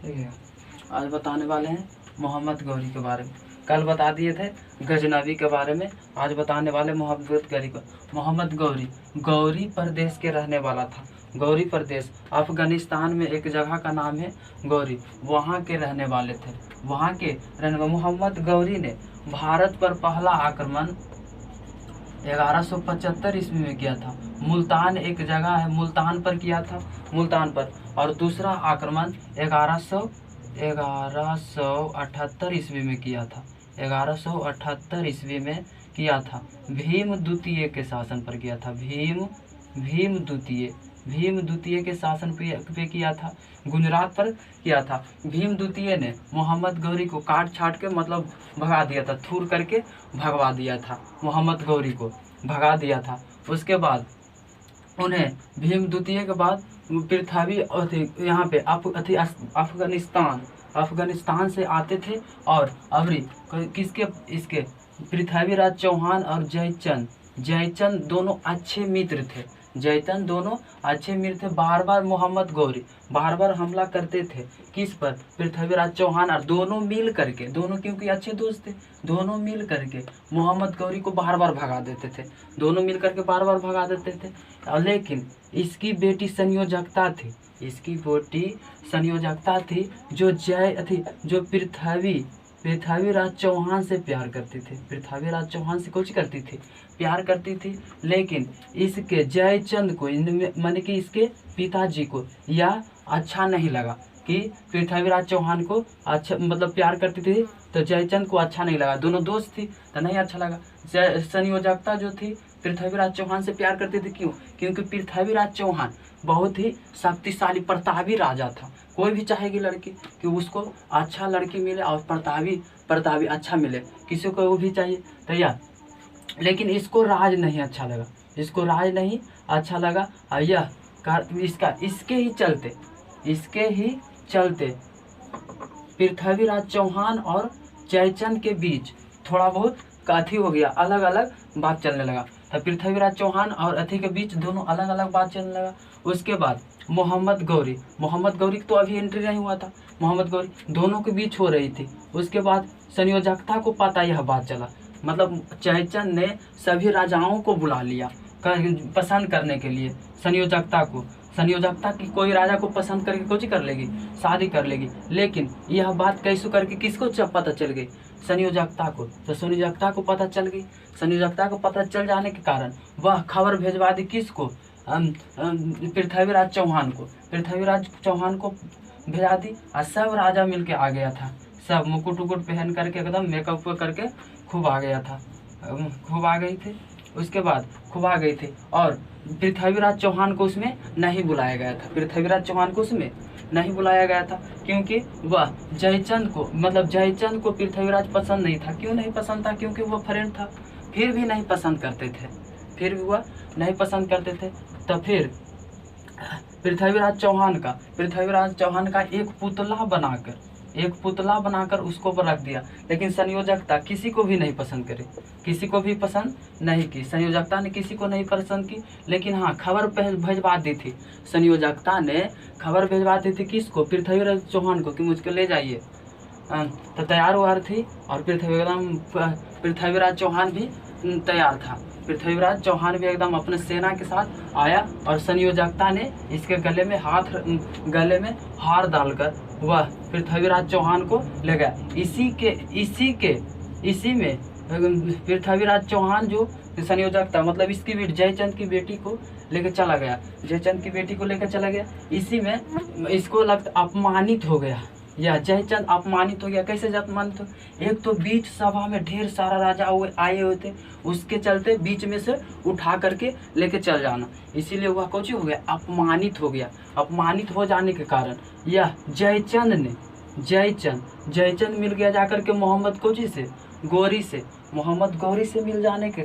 ठीक है। आज बताने वाले हैं मोहम्मद गौरी के बारे में। कल बता दिए थे गजनवी के बारे में, आज बताने वाले मोहम्मद गौरी को। मोहम्मद गौरी गौरी प्रदेश के रहने वाला था। गौरी प्रदेश अफगानिस्तान में एक जगह का नाम है गौरी, वहाँ के रहने वाले थे। वहाँ के रहने वाले मोहम्मद गौरी ने भारत पर पहला आक्रमण 1175 ईस्वी में किया था। मुल्तान एक जगह है, मुल्तान पर किया था, मुल्तान पर। और दूसरा आक्रमण 1178 ईस्वी में किया था। 1178 ईस्वी में किया था। भीम द्वितीय के शासन पर किया था। भीम द्वितीय के शासन पे किया था। गुजरात पर किया था। भीम द्वितीय ने मोहम्मद गौरी को काट छाट के मतलब भगा दिया था, थूर करके भगवा दिया था, मोहम्मद गौरी को भगा दिया था। उसके बाद उन्हें भीम द्वितीय के बाद पृथ्वी यहाँ पे अफगानिस्तान से आते थे। और अवरी किसके इसके पृथ्वीराज चौहान और जयचंद दोनों अच्छे मित्र थे। जयचंद दोनों अच्छे मित्र थे। बार बार मोहम्मद गौरी बार बार हमला करते थे किस पर? पृथ्वीराज चौहान। और दोनों मिल करके, दोनों क्योंकि अच्छे दोस्त थे, दोनों मिल करके मोहम्मद गौरी को बार बार भगा देते थे। दोनों मिल करके बार बार भगा देते थे। लेकिन इसकी बेटी संयोजकता थी, इसकी बेटी संयोजकता थी जो पृथ्वीराज चौहान से प्यार करती थी। पृथ्वीराज चौहान से कुछ करती थी, प्यार करती थी। लेकिन इसके जयचंद को माने कि इसके पिताजी को यह अच्छा नहीं लगा कि पृथ्वीराज चौहान को अच्छा मतलब प्यार करती थी, तो जयचंद को अच्छा नहीं लगा। दोनों दोस्त थी तो नहीं अच्छा लगा। संयोजकता जो थी पृथ्वीराज चौहान से प्यार करती थी। क्यों? क्योंकि पृथ्वीराज चौहान बहुत ही शक्तिशाली प्रतापी राजा था। कोई भी चाहेगी लड़की कि उसको अच्छा लड़की मिले और प्रतापी अच्छा मिले, किसी को वो भी चाहिए तैयार। लेकिन इसको राज नहीं अच्छा लगा, इसको राज नहीं अच्छा लगा। और यह इसके ही चलते पृथ्वीराज चौहान और जयचंद के बीच थोड़ा बहुत काथी हो गया, अलग अलग बात चलने लगा। तो पृथ्वीराज चौहान और अथी के बीच दोनों अलग अलग बात चलने लगा। उसके बाद मोहम्मद गौरी की तो अभी एंट्री नहीं हुआ था, मोहम्मद गौरी दोनों के बीच हो रही थी। उसके बाद संयोजकता को पता यह बात चला, मतलब जयचंद ने सभी राजाओं को बुला लिया पसंद करने के लिए संयोजकता की कोई राजा को पसंद करके कुछ कर लेगी, शादी कर लेगी। लेकिन यह बात कैसे करके किसको पता चल गई? संयोजकता को। तो संयोजकता को पता चल गई। संयोजकता को पता चल जाने के कारण वह खबर भेजवा दी किसको? पृथ्वीराज चौहान को भेजा दी। और सब राजा मिलके आ गया था, सब मुकुट उकुट पहन करके एकदम मेकअप करके खूब आ गया था, खूब आ गई थी। उसके बाद खूब आ गई थी। और पृथ्वीराज चौहान को उसमें नहीं बुलाया गया था, पृथ्वीराज चौहान को उसमें नहीं बुलाया गया था क्योंकि वह जयचंद को पृथ्वीराज पसंद नहीं था। क्यों नहीं पसंद था? क्योंकि वह फ्रेंड था। फिर भी नहीं पसंद करते थे, तो फिर पृथ्वीराज चौहान का एक पुतला बनाकर उसको पर रख दिया। लेकिन संयोजकता किसी को भी नहीं पसंद नहीं की। संयोजकता ने किसी को नहीं पसंद की। लेकिन हाँ, खबर भेजवा दी थी। संयोजकता ने खबर भेजवा दी थी किसको? पृथ्वीराज चौहान को कि मुझको ले जाइए। तो तैयार हुआ थी। और पृथ्वीराज चौहान भी तैयार था। पृथ्वीराज चौहान भी एकदम अपने सेना के साथ आया। और संयोजकता ने इसके गले में हार डालकर वह पृथ्वीराज चौहान को ले गया। इसी में पृथ्वीराज चौहान जो संयोजकता मतलब इसकी बेटी जयचंद की बेटी को लेकर चला गया। इसी में इसको लगता अपमानित हो गया, यह जयचंद अपमानित हो गया। कैसे अपमानित हो? एक तो बीच सभा में ढेर सारा राजा आए हुए थे, उसके चलते बीच में से उठा करके लेके चल जाना, इसीलिए वह कुछ हो गया, अपमानित हो गया। अपमानित हो जाने के कारण यह जयचंद मिल गया जाकर के मोहम्मद गौरी से मिल जाने के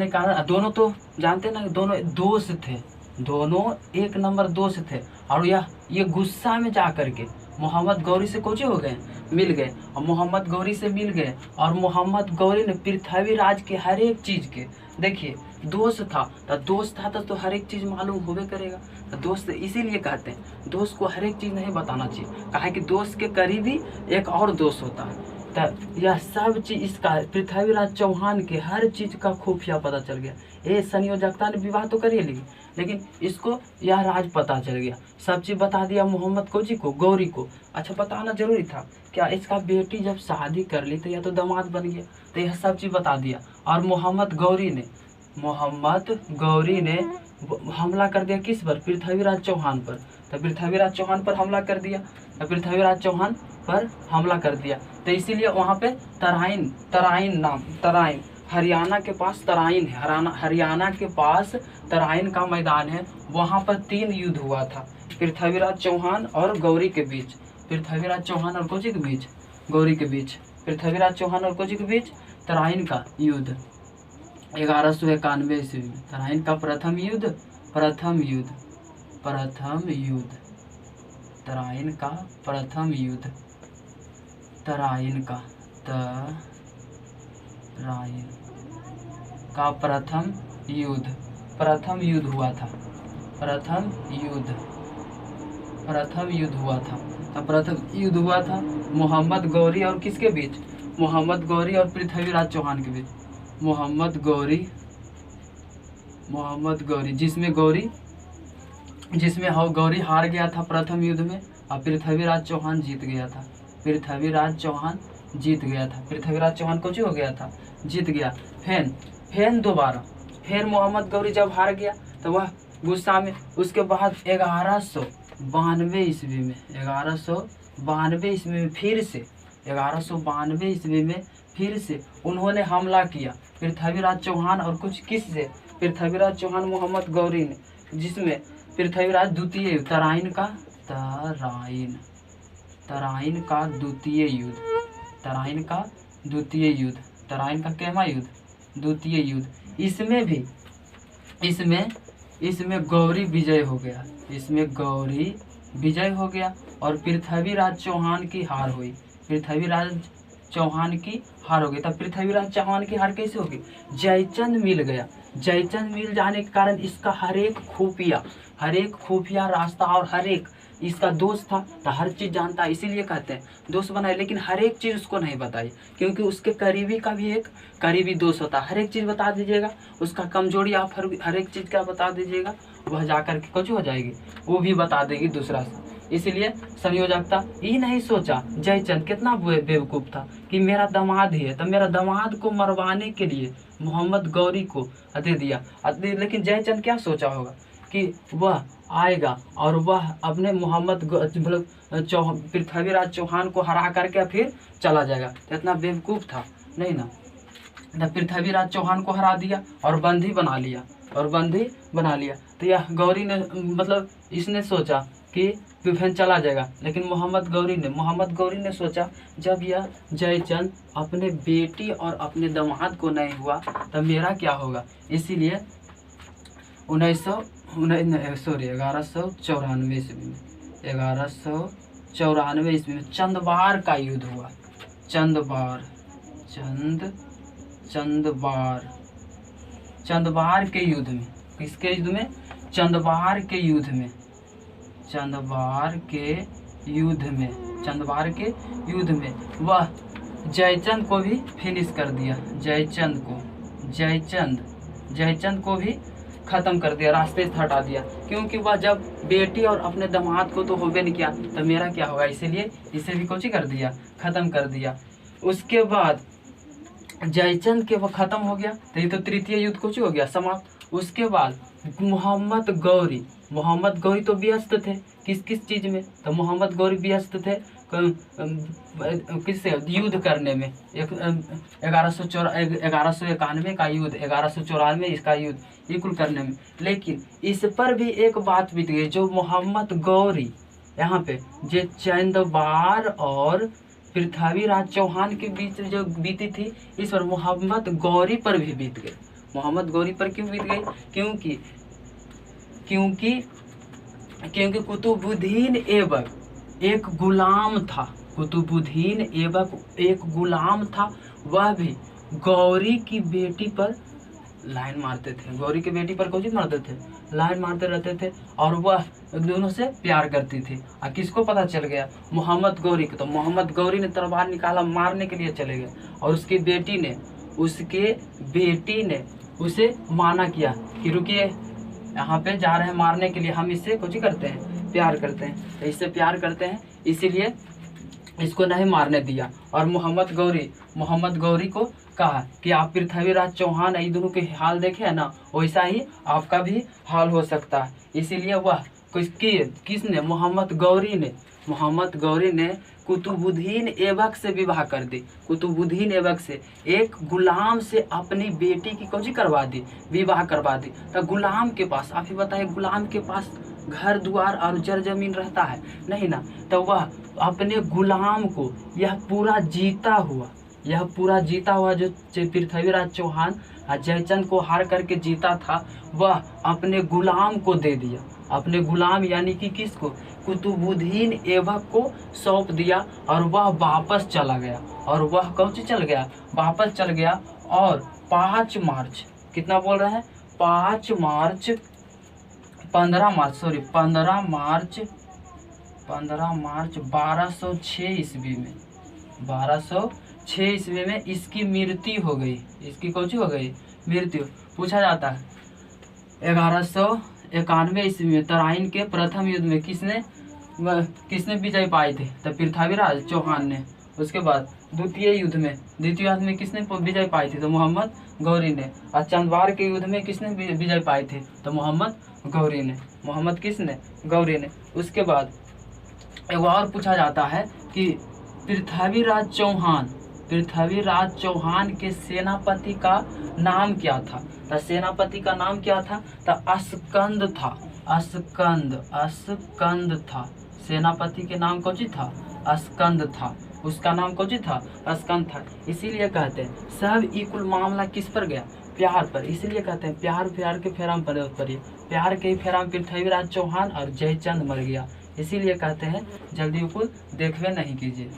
कारण दोनों तो जानते ना, दोनों दोस्त थे, दोनों एक नंबर दोस्त थे। और ये गुस्सा में जा करके मोहम्मद गौरी से कोचे हो गए, मिल गए, और मोहम्मद गौरी से मिल गए, और मोहम्मद गौरी ने पृथ्वीराज के हर एक चीज़ के, देखिए दोस्त था तो हर एक चीज़ मालूम होबे करेगा। तो दोस्त इसीलिए कहते हैं दोस्त को हर एक चीज़ नहीं बताना चाहिए, कहा कि दोस्त के करीबी एक और दोस्त होता है। तो यह सब चीज़ इसका पृथ्वीराज चौहान के हर चीज़ का खुफिया पता चल गया। ये संयोजकता ने विवाह तो करिए लेकिन इसको यह राज पता चल गया, सब चीज़ बता दिया मोहम्मद गौरी को। अच्छा, बताना जरूरी था क्या? इसका बेटी जब शादी कर ली तो यह तो दामाद बन गया, तो यह सब चीज़ बता दिया। और मोहम्मद गौरी ने हमला कर दिया किस पर? पृथ्वीराज चौहान पर। तो पृथ्वीराज चौहान पर हमला कर दिया, तो इसीलिए वहाँ पे तराइन हरियाणा के पास तराइन है, हरियाणा के पास तराइन का मैदान है। वहाँ पर 3 युद्ध हुआ था पृथ्वीराज चौहान और गौरी के बीच, पृथ्वीराज चौहान और गौरी के बीच तराइन का युद्ध 1191 ईस्वी में। तराइन का प्रथम युद्ध, तराइन का प्रथम युद्ध हुआ था। प्रथम युद्ध हुआ था मोहम्मद गौरी और किसके बीच? मोहम्मद गौरी और पृथ्वीराज चौहान के बीच। मोहम्मद गौरी जिसमें गौरी हार गया था प्रथम युद्ध में, और पृथ्वीराज चौहान जीत गया था। पृथ्वीराज चौहान कुछ हो गया था, जीत गया। फिर दोबारा मोहम्मद गौरी जब हार गया तो वह गुस्सा में, उसके बाद 1192 ईस्वी में फिर से उन्होंने हमला किया पृथ्वीराज चौहान और कुछ किससे? पृथ्वीराज चौहान मोहम्मद गौरी ने, जिसमें पृथ्वीराज द्वितीय तराइन का केमा युद्ध? द्वितीय युद्ध। इसमें गौरी विजय हो गया, और पृथ्वीराज चौहान की हार हुई। तब पृथ्वीराज चौहान की हार कैसे होगी? जयचंद मिल गया। जयचंद मिल जाने के कारण इसका हर एक खुफिया रास्ता और हर एक इसका दोस्त था तो हर चीज़ जानता है, इसीलिए कहते हैं दोस्त बनाए, लेकिन हर एक चीज़ उसको नहीं बताई, क्योंकि उसके करीबी का भी एक करीबी दोस्त होता है। हर एक चीज़ बता दीजिएगा, उसका कमजोरी आप हर एक चीज़ का बता दीजिएगा, वह जाकर के कुछ हो जाएगी, वो भी बता देगी दूसरा से। इसलिए संयोजकता ये नहीं सोचा, जयचंद कितना बेवकूफ़ था कि मेरा दामाद ही है, तो मेरा दामाद को मरवाने के लिए मोहम्मद गौरी को दे दिया। लेकिन जयचंद क्या सोचा होगा कि वह आएगा और वह अपने पृथ्वीराज चौहान को हरा करके फिर चला जाएगा, तो इतना बेवकूफ़ था नहीं ना। पृथ्वीराज चौहान को हरा दिया और बंदी बना लिया, तो यह गौरी ने इसने सोचा कि फिर चला जाएगा, लेकिन मोहम्मद गौरी ने सोचा जब यह जयचंद अपने बेटी और अपने दामाद को नहीं हुआ तब मेरा क्या होगा। इसीलिए 1194 ईस्वी में चंदबार का युद्ध हुआ। चंदबार के युद्ध में, किसके युद्ध में? चंदबार के युद्ध में वह जयचंद को भी फिनिश कर दिया। जयचंद को भी खत्म कर दिया, रास्ते से हटा दिया, क्योंकि वह जब बेटी और अपने दामाद को तो होबे नहीं किया तो मेरा क्या होगा, इसीलिए इसे भी कुछ कर दिया, खत्म कर दिया। उसके बाद जयचंद के वो खत्म हो गया, तो ये तो तृतीय युद्ध कुछ हो गया, समाप्त। उसके बाद मोहम्मद गौरी तो व्यस्त थे किस चीज़ में? तो मोहम्मद गौरी व्यस्त थे किससे? युद्ध करने में। 1191 का युद्ध, 1194 इसका युद्ध, ये कुल करने में। लेकिन इस पर भी एक बात बीत गई, जो मोहम्मद गौरी यहाँ पे जो चंदबार और पृथ्वीराज चौहान के बीच जो बीती थी, इस पर मोहम्मद गौरी पर भी बीत गई। मोहम्मद गौरी पर क्यों बीत गई? क्योंकि कुतुबुद्दीन ऐबक एक गुलाम था, कुतुबुद्दीन ऐबक एक गुलाम था, वह भी गौरी की बेटी पर लाइन मारते थे। गौरी की बेटी पर कौन मारते थे? लाइन मारते रहते थे, और वह दोनों से प्यार करती थी। और किसको पता चल गया? मोहम्मद गौरी को। तो मोहम्मद गौरी ने तलवार निकाला, मारने के लिए चले गए, और उसके बेटी ने उसे माना किया कि रुकिए, यहाँ पे जा रहे हैं मारने के लिए, हम इससे कुछ करते हैं, प्यार करते हैं, तो इससे प्यार करते हैं, इसीलिए इसको नहीं मारने दिया। और मोहम्मद गौरी को कहा कि आप पृथ्वीराज चौहान ये दोनों के हाल देखे है ना, वैसा ही आपका भी हाल हो सकता है। इसीलिए वह किसने? मोहम्मद गौरी ने कुतुबुद्दीन ऐबक से विवाह कर दी। कुतुबुद्दीन ऐबक से, एक गुलाम से अपनी बेटी की कौजी करवा दी, विवाह करवा दी। तो गुलाम के पास, आप ही बताइए, गुलाम के पास घर द्वार और जर जमीन रहता है नहीं ना? तो वह अपने गुलाम को यह पूरा जीता हुआ जो पृथ्वीराज चौहान जयचंद को हार करके जीता था, वह अपने गुलाम को दे दिया। अपने गुलाम यानी कि किसको? कुतुबुद्दीन ऐबक को सौंप दिया, और वह वापस चला गया। और वह कौन सी चल गया? वापस चल गया। और 5 मार्च, कितना बोल रहे हैं? 15 मार्च 1206 ईस्वी में, 1206 ईस्वी में इसकी मृत्यु हो गई। इसकी कौन सी हो गई? मृत्यु। पूछा जाता है 1191 ईस्वी में तराइन के प्रथम युद्ध में किसने विजय पाई थी? तो पृथ्वीराज चौहान ने। उसके बाद द्वितीय युद्ध में किसने विजय पाई थी? तो मोहम्मद गौरी ने। और चंदवार के युद्ध में किसने विजय पाई थी? तो मोहम्मद गौरी ने। उसके बाद एक और पूछा जाता है कि पृथ्वीराज चौहान के सेनापति का नाम क्या था? तो सेनापति का नाम क्या था? तो अस्कंद था। सेनापति के नाम कौन सी था? अस्कंद था। उसका नाम कौन सी था? अस्कंद था। इसीलिए कहते हैं सब ई कुल मामला किस पर गया? प्यार पर। इसीलिए कहते हैं प्यार के फेराम पर पड़िए। प्यार के ही फेराम पृथ्वीराज चौहान और जयचंद मर गया। इसीलिए कहते हैं जल्दी कुल देखवे नहीं कीजिए।